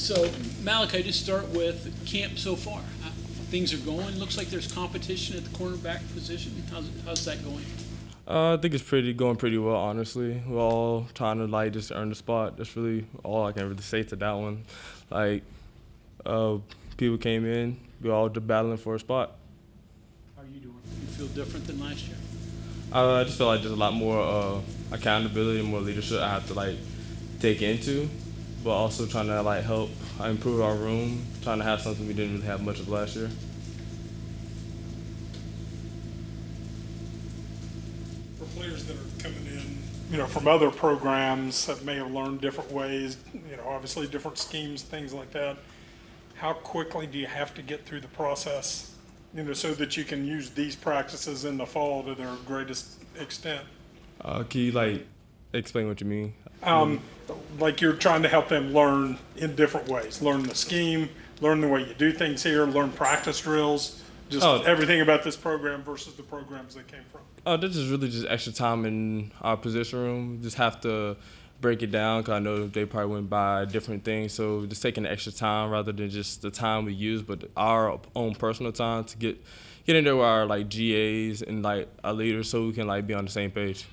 So, Malachi, just start with camp so far. Things are going. Looks like there's competition at the cornerback position. How's that going? I think it's going pretty well, honestly. We're all trying to just earn the spot. That's really all I can really say to that one. Like, people came in, we all just battling for a spot. How are you doing? You feel different than last year? I just feel like there's a lot more accountability and more leadership I have to take into, but also trying to help improve our room, trying to have something we didn't really have much of last year. For players that are coming in, from other programs that may have learned different ways, obviously different schemes, things like that, how quickly do you have to get through the process, so that you can use these practices in the fall to their greatest extent? Can you explain what you mean? Like you're trying to help them learn in different ways, learn the scheme, learn the way you do things here, learn practice drills, just everything about this program versus the programs they came from. This is really just extra time in our position room. Just have to break it down because I know they probably went by different things. So just taking the extra time rather than just the time we use, but our own personal time to get in there with our GAs and our leaders so we can be on the same page.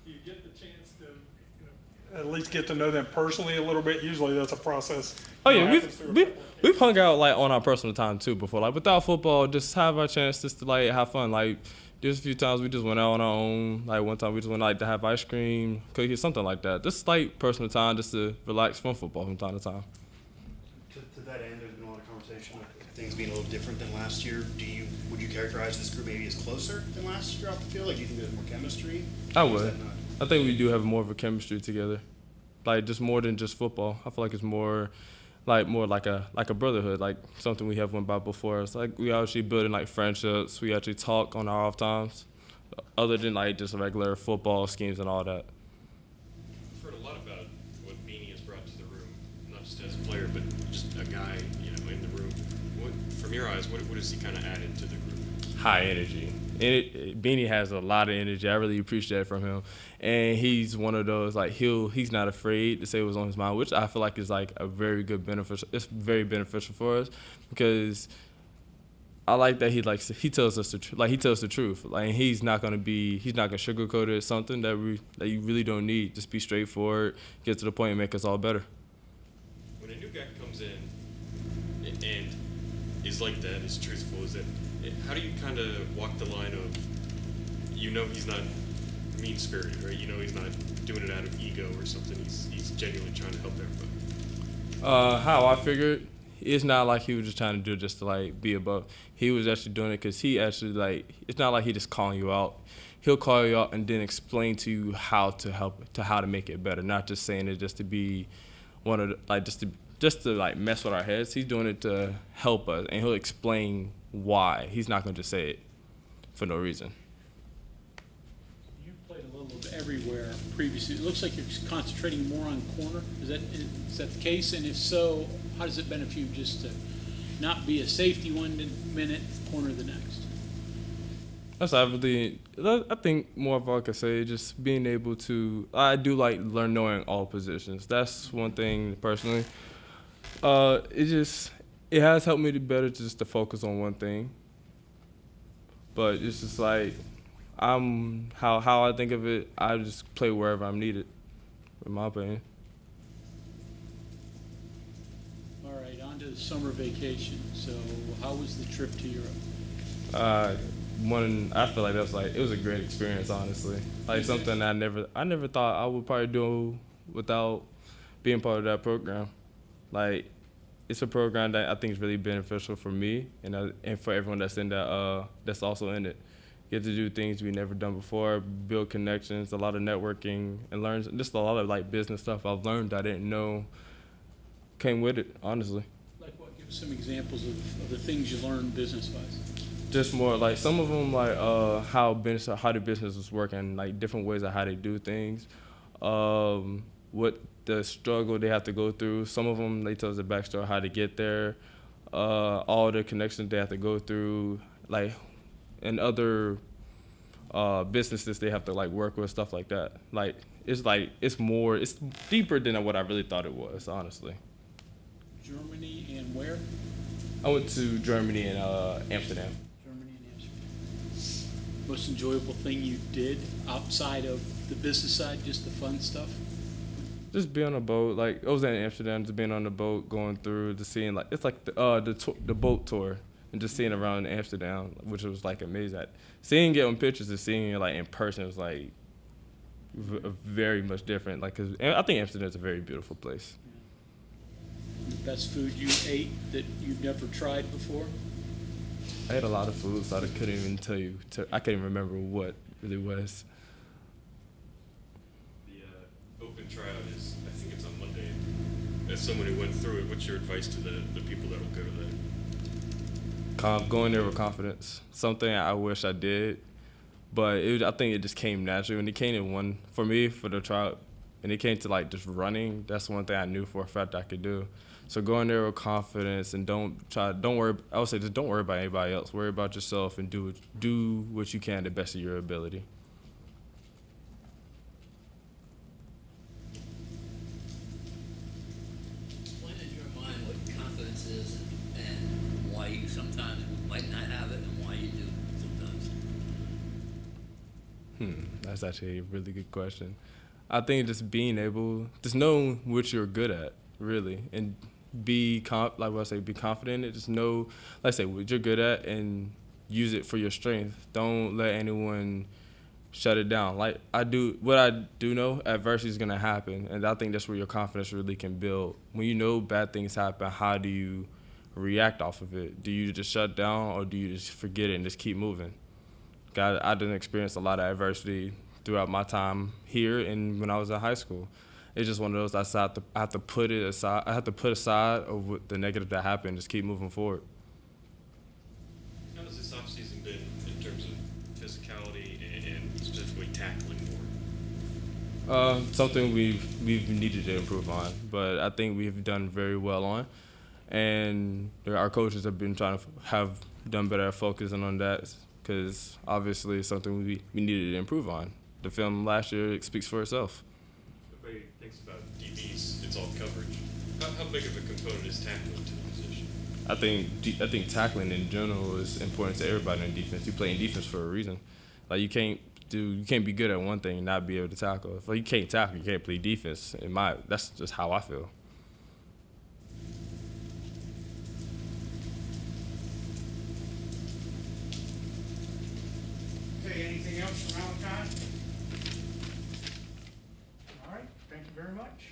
You get the chance to at least get to know them personally a little bit. Usually that's a process. Oh yeah, we've hung out on our personal time too before. Without football, just have our chance just to have fun. There's a few times we just went out on our own. One time we just went to have ice cream, cookies, something like that. Just personal time, just to relax from football from time to time. To that end, there's been a lot of conversation of things being a little different than last year. Would you characterize this group maybe as closer than last year off the field? Do you think there's more chemistry? I would. I think we do have more of a chemistry together. Just more than just football. I feel like it's more like a brotherhood, something we have went by before. It's we actually building friendships. We actually talk on our off times, other than just regular football schemes and all that. I've heard a lot about what Beanie has brought to the room, not just as a player, but just a guy, in the room. From your eyes, what has he kind of added to the group? High energy. Beanie has a lot of energy. I really appreciate it from him. And he's one of those, he's not afraid to say what's on his mind, which I feel like is a very good beneficial. It's very beneficial for us because I like that he tells us the truth. He tells the truth. He's not gonna sugarcoat it. It's something that you really don't need. Just be straightforward, get to the point, and make us all better. When a new guy comes in and is like that, is truthful, how do you kind of walk the line of, he's not mean-spirited, right? He's not doing it out of ego or something. He's genuinely trying to help everybody. How I figured, it's not like he was just trying to do it just to be above. He was actually doing it because he actually it's not like he just calling you out. He'll call you out and then explain to you how to help, how to make it better. Not just saying it just to be one of the, just to mess with our heads. He's doing it to help us, and he'll explain why. He's not going to just say it for no reason. You've played a little bit everywhere previously. It looks like you're concentrating more on corner. Is that the case? And if so, how does it benefit you just to not be a safety one minute, corner the next? That's I think more of all I could say, just being able to, I do learn knowing all positions. That's one thing personally. It has helped me to better just to focus on one thing. But it's just how I think of it, I just play wherever I'm needed, in my opinion. All right, on to the summer vacation. So how was the trip to Europe? I feel like it was a great experience, honestly. Something I never thought I would probably do without being part of that program. It's a program that I think is really beneficial for me and for everyone that's in that that's also in it. Get to do things we've never done before, build connections, a lot of networking, and learn just a lot of business stuff I've learned I didn't know came with it, honestly. Like what? Give us some examples of the things you learned business-wise. Just more some of them how the business is working, different ways of how they do things, what the struggle they have to go through. Some of them they tell us the backstory how to get there, all the connections they have to go through, and other businesses they have to like work with, stuff like that. Like it's deeper than what I really thought it was, honestly. Germany and where? I went to Germany and Amsterdam. Germany and Amsterdam. Most enjoyable thing you did outside of the business side, just the fun stuff? Just being on a boat, like I was in Amsterdam, just being on the boat, going through, just seeing like it's like the boat tour, and just seeing around Amsterdam, which was like amazing. Seeing it on pictures and seeing it like in person was like very much different. Like, 'cause I think Amsterdam's a very beautiful place. The best food you ate that you've never tried before? I ate a lot of food, so I couldn't even tell you. I can't even remember what really was. The open tryout is, I think it's on Monday. As someone who went through it, what's your advice to the people that will go to that? Going there with confidence. Something I wish I did, but I think it just came naturally. When it came in one, for me, for the tryout, and it came to like just running, that's one thing I knew for a fact I could do. So going there with confidence and don't worry. I would say just don't worry about anybody else. Worry about yourself and do what you can to the best of your ability. Explain in your mind what confidence is and why you sometimes might not have it and why you do sometimes. That's actually a really good question. I think just being able, just know what you're good at, really, and be confident in it. Just know, like I say, what you're good at and use it for your strength. Don't let anyone shut it down. Like what I do know, adversity is gonna happen, and I think that's where your confidence really can build. When you know bad things happen, how do you react off of it? Do you just shut down, or do you just forget it and just keep moving? I didn't experience a lot of adversity throughout my time here and when I was in high school. It's just one of those I have to put it aside. I have to put aside of what the negative that happened. Just keep moving forward. How has this offseason been in terms of physicality and specifically tackling more? Something we've needed to improve on, but I think we've done very well on, and our coaches have been have done better at focusing on that, because obviously it's something we needed to improve on. The film last year speaks for itself. Everybody thinks about DBs, it's all coverage. How big of a component is tackling to the position? I think tackling in general is important to everybody in defense. You play in defense for a reason. Like you can't be good at one thing and not be able to tackle. If you can't tackle, you can't play defense. That's just how I feel. Okay, anything else for Malachi? All right, thank you very much.